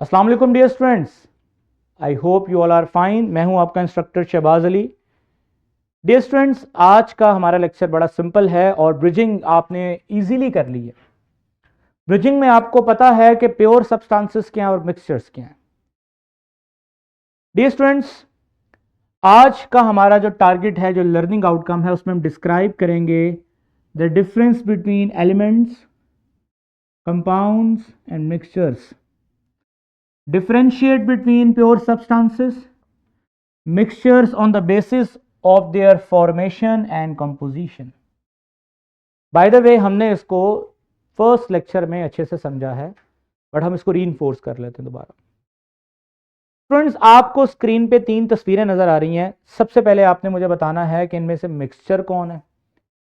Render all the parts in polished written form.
अस्सलाम वालेकुम dear students, I hope you all are fine. मैं हूं आपका instructor Shahbaz Ali. Dear students, आज का हमारा लेक्चर बड़ा सिंपल है और ब्रिजिंग आपने इजीली कर ली है। ब्रिजिंग में आपको पता है कि प्योर सब्सटेंसेस क्या हैं और मिक्सचर्स क्या हैं। डियर स्टूडेंट्स, आज का हमारा जो टारगेट है, जो लर्निंग आउटकम है, उसमें हम डिस्क्राइब करेंगे the difference between elements, compounds and mixtures, differentiate between pure substances, mixtures on the basis of their formation and composition. By the way, हमने इसको फर्स्ट लेक्चर में अच्छे से समझा है, बट हम इसको रीइंफोर्स कर लेते हैं दोबारा। स्टूडेंट्स, आपको स्क्रीन पे 3 तस्वीरें नजर आ रही हैं। सबसे पहले आपने मुझे बताना है कि इनमें से मिक्सचर कौन है,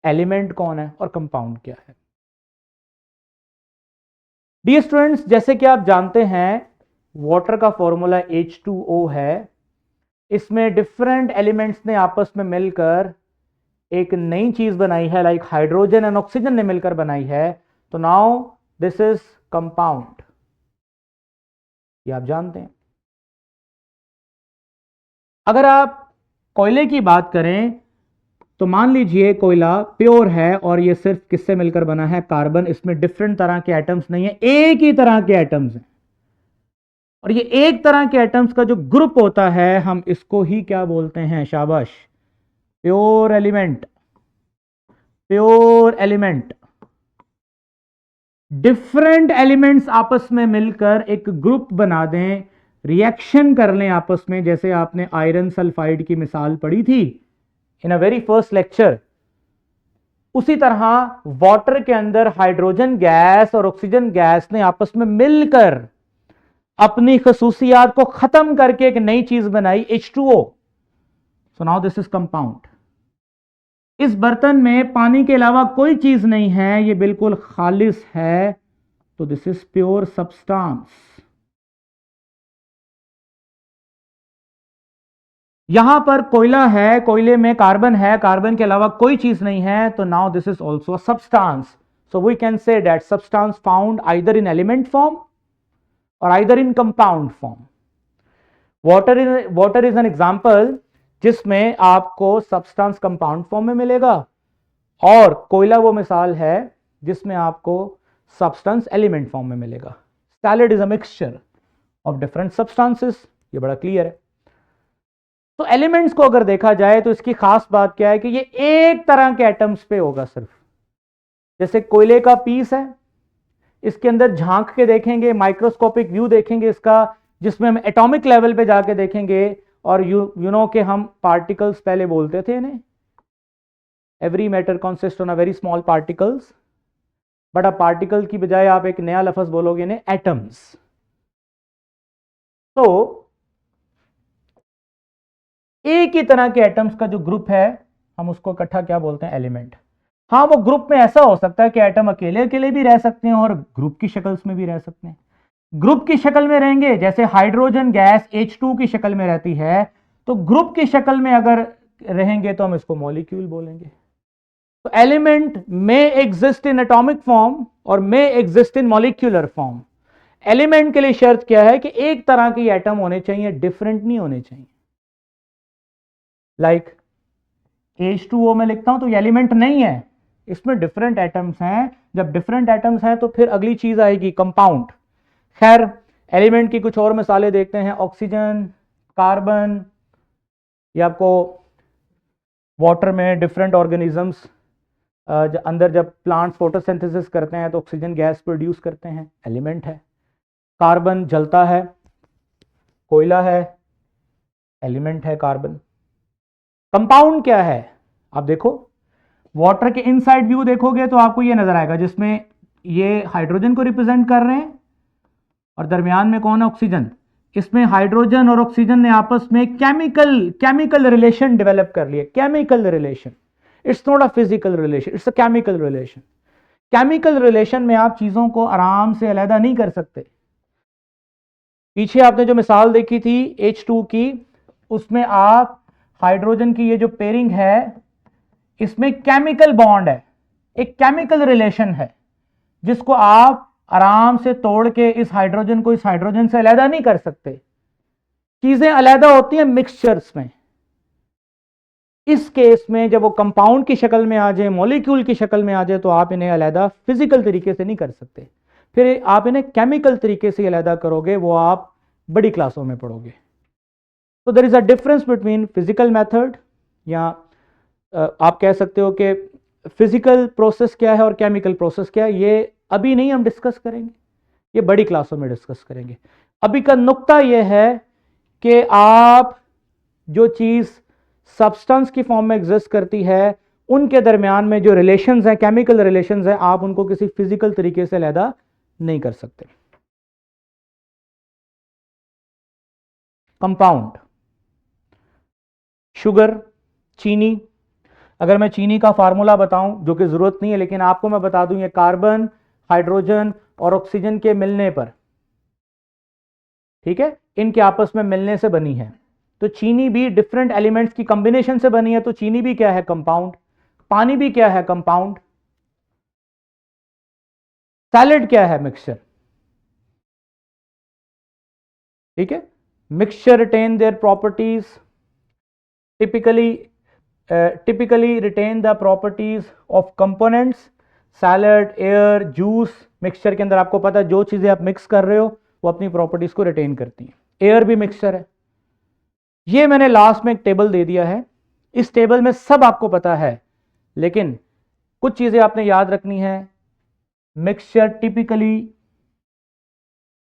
एलिमेंट कौन है और कंपाउंड क्या है। डियर स्टूडेंट्स, जैसे कि आप जानते हैं, वाटर का फॉर्मूला H2O है। इसमें डिफरेंट एलिमेंट्स ने आपस में मिलकर एक नई चीज बनाई है, लाइक हाइड्रोजन एंड ऑक्सीजन ने मिलकर बनाई है। तो नाउ दिस इज कंपाउंड, ये आप जानते हैं। अगर आप कोयले की बात करें तो मान लीजिए कोयला प्योर है और ये सिर्फ किससे मिलकर बना है, कार्बन। इसमें डिफरेंट तरह के एटम्स नहीं है, एक ही तरह के एटम्स हैं। और ये एक तरह के एटम्स का जो ग्रुप होता है, हम इसको ही क्या बोलते हैं, शाबाश, pure element. Pure element. Different elements आपस में मिलकर एक ग्रुप बना दें, रिएक्शन कर लें आपस में, जैसे आपने आयरन सल्फाइड की मिसाल पढ़ी थी इन अ वेरी फर्स्ट लेक्चर। उसी तरह वाटर के अंदर हाइड्रोजन गैस और ऑक्सीजन गैस ने आपस में मिलकर अपनी खसूसियात को खत्म करके एक नई चीज बनाई, H2O। So now this is compound. इस बर्तन में पानी के अलावा कोई चीज नहीं है, ये बिल्कुल खालिस है, तो दिस इज प्योर सब्सटेंस। यहां पर कोयला है, कोयले में कार्बन है, कार्बन के अलावा कोई चीज नहीं है, तो now this is also a substance. So we can say that substance found either in element form और either in compound form. Water is an example जिसमें आपको सब्सटेंस कंपाउंड फॉर्म में मिलेगा, और कोयला वो मिसाल है जिसमें आपको सब्सटेंस एलिमेंट फॉर्म में मिलेगा। Salaried is a mixture of different substances, ये बड़ा क्लियर है। तो एलिमेंट्स को अगर देखा जाए तो इसकी खास बात क्या है कि ये एक तरह के एटम्स पे होगा सिर्फ। जैसे कोयले का पीस है, इसके अंदर झांक के देखेंगे, माइक्रोस्कोपिक व्यू देखेंगे इसका, जिसमें हम एटॉमिक लेवल पे जाके देखेंगे, और यू नो के हम पार्टिकल्स पहले बोलते थे इन्हें, every matter consist on a very small particles, but अब पार्टिकल की बजाय आप एक नया लफ्ज बोलोगे इन्हें, एटम्स। तो एक ही तरह के एटम्स का जो ग्रुप है, हम उसको इकट्ठा क्या बोलते हैं, एलिमेंट। हाँ, वो ग्रुप में ऐसा हो सकता है कि एटम अकेले अकेले भी रह सकते हैं और ग्रुप की शक्ल में भी रह सकते हैं। ग्रुप की शक्ल में रहेंगे, जैसे हाइड्रोजन गैस H2 की शक्ल में रहती है, तो ग्रुप की शक्ल में अगर रहेंगे तो हम इसको मॉलिक्यूल बोलेंगे। तो एलिमेंट में एग्जिस्ट इन एटॉमिक फॉर्म और में exist in molecular form. Element के लिए शर्त क्या है कि एक तरह के एटम होने चाहिए, डिफरेंट नहीं होने चाहिए। लाइक H2O में लिखता हूं तो ये एलिमेंट नहीं है, इसमें डिफरेंट एटम्स हैं। जब डिफरेंट एटम्स हैं तो फिर अगली चीज आएगी कंपाउंड। खैर, एलिमेंट की कुछ और मिसालें देखते हैं, ऑक्सीजन, कार्बन, ये आपको वाटर में डिफरेंट ऑर्गेनिजम्स अंदर जब प्लांट्स फोटोसिंथेसिस करते हैं तो ऑक्सीजन गैस प्रोड्यूस करते हैं, एलिमेंट है। कार्बन जलता है, कोयला है, एलिमेंट है कार्बन। कंपाउंड क्या है, आप देखो, वाटर के इनसाइड व्यू देखोगे तो आपको ये नजर आएगा, जिसमें ये हाइड्रोजन को रिप्रेजेंट कर रहे हैं और दरमियान में कौन है, ऑक्सीजन। इसमें हाइड्रोजन और ऑक्सीजन ने आपस में केमिकल रिलेशन डेवलप कर लिया। Chemical relation, it's not a physical relation, it's a chemical relation. Chemical relation में आप चीजों को आराम से अलग नहीं कर सकते। पीछे आपने जो मिसाल देखी थी H2 की, उसमें आप हाइड्रोजन की ये जो पेयरिंग है, इसमें केमिकल बॉन्ड है, एक केमिकल रिलेशन है, जिसको आप आराम से तोड़ के इस हाइड्रोजन को इस हाइड्रोजन से अलहदा नहीं कर सकते। चीजें अलहदा होती हैं मिक्सचर्स में। इस केस में जब वो कंपाउंड की शक्ल में आ जाए, मॉलिक्यूल की शक्ल में आ जाए, तो आप इन्हें अलहदा फिजिकल तरीके से नहीं कर सकते। फिर आप इन्हें केमिकल तरीके से अलहदा करोगे, वो आप बड़ी क्लासों में पढ़ोगे। तो there is a difference between physical method, या आप कह सकते हो कि फिजिकल प्रोसेस क्या है और केमिकल प्रोसेस क्या है। ये अभी नहीं हम डिस्कस करेंगे, ये बड़ी क्लासों में डिस्कस करेंगे। अभी का नुक्ता यह है कि आप जो चीज सब्सटेंस की फॉर्म में एग्जिस्ट करती है, उनके दरमियान में जो रिलेशंस हैं, केमिकल रिलेशंस हैं, आप उनको किसी फिजिकल तरीके से अलहदा नहीं कर सकते। कंपाउंड, शुगर, चीनी। अगर मैं चीनी का फार्मूला बताऊं, जो कि जरूरत नहीं है लेकिन आपको मैं बता दूं, ये कार्बन, हाइड्रोजन और ऑक्सीजन के मिलने पर, ठीक है, इनके आपस में मिलने से बनी है। तो चीनी भी डिफरेंट एलिमेंट्स की कॉम्बिनेशन से बनी है, तो चीनी भी क्या है? कंपाउंड। पानी भी क्या है? कंपाउंड। सैलेड क्या है? मिक्सचर। ठीक है, mixture retain their properties, typically retain the properties of components, salad, air, juice. Mixture के अंदर आपको पता है जो चीजें आप मिक्स कर रहे हो वो अपनी प्रॉपर्टीज को रिटेन करती हैं। एयर भी मिक्सचर है। ये मैंने लास्ट में एक टेबल दे दिया है, इस टेबल में सब आपको पता है, लेकिन कुछ चीजें आपने याद रखनी है। मिक्सचर टिपिकली,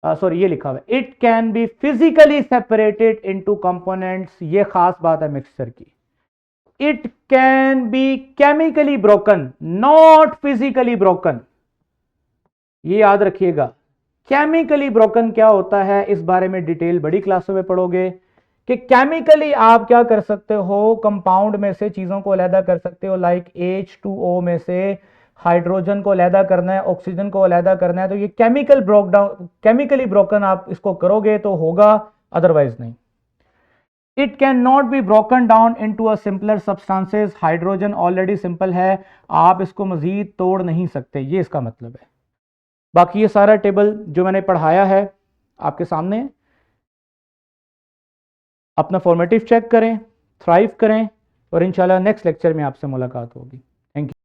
सॉरी ये लिखा हुआ है, it can be physically separated into components. ये खास बात है मिक्सचर की। It can be chemically broken, not physically broken. ये याद रखिएगा। केमिकली ब्रोकन क्या होता है, इस बारे में डिटेल बड़ी क्लासों में पढ़ोगे कि केमिकली आप क्या कर सकते हो, कंपाउंड में से चीजों को अलहदा कर सकते हो। लाइक H2O में से हाइड्रोजन को अलहदा करना है, ऑक्सीजन को अलहदा करना है, तो ये chemical broke down, chemically broken आप इसको करोगे तो होगा, अदरवाइज नहीं। It can not be broken down into a simpler substances. Hydrogen already simple है, आप इसको मजीद तोड़ नहीं सकते, ये इसका मतलब है। बाकी ये सारा टेबल जो मैंने पढ़ाया है आपके सामने है। अपना फॉर्मेटिव चेक करें, थ्राइव करें, और इंशाल्लाह नेक्स्ट लेक्चर में आपसे मुलाकात होगी। Thank you.